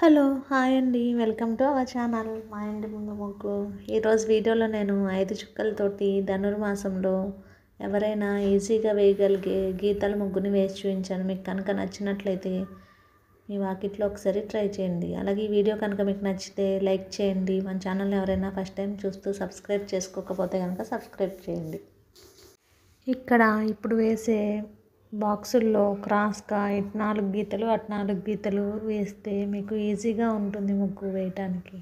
Hello hi అండి, welcome to our channel మా ఇంటి ముందు ముగ్గు. ఈరోజు వీడియోలో నేను 5 చుక్కలతోటి ధనుర్మాసంలో ఎవరైనా ఈజీగా వేయగలిగే గీతల ముగ్గుని వేసి చూపించాను. మీకు కనుక నచ్చినట్లయితే మీ వాకిట్లో ఒకసారి ట్రై చేయండి. అలాగే ఈ వీడియో కనుక మీకు నచ్చితే లైక్ చేయండి. మన ఛానల్ ఎవరైనా ఫస్ట్ టైం చూస్తూ సబ్స్క్రైబ్ చేసుకోకపోతే కనుక సబ్స్క్రైబ్ చేయండి. ఇక్కడ ఇప్పుడు వేసే బాక్సుల్లో క్రాస్గా ఇటు 4 గీతలు అటు 4 గీతలు వేస్తే మీకు ఈజీగా ఉంటుంది ముగ్గు వేయటానికి.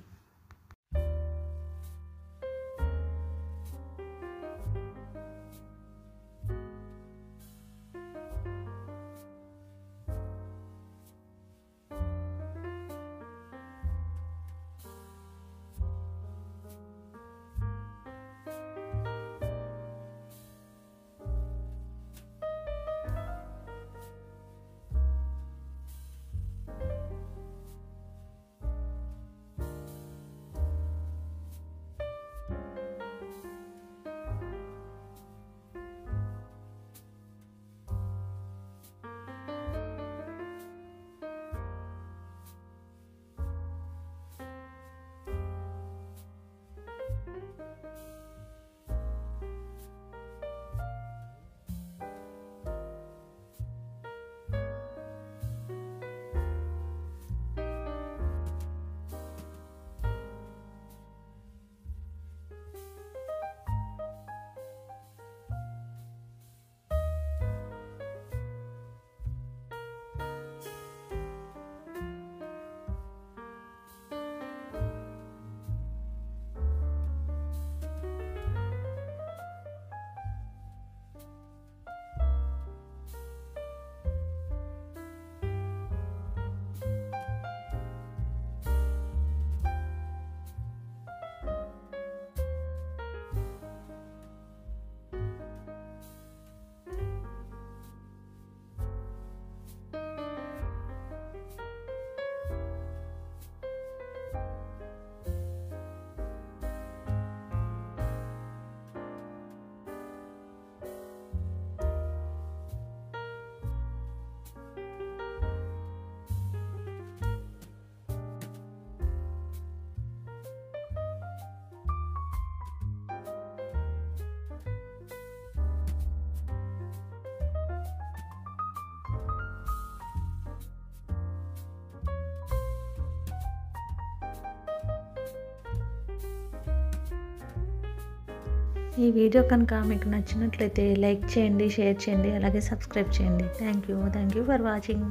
ఈ వీడియో కనుక మీకు నచ్చినట్లయితే లైక్ చేయండి, షేర్ చేయండి, అలాగే సబ్స్క్రైబ్ చేయండి. Thank you for watching.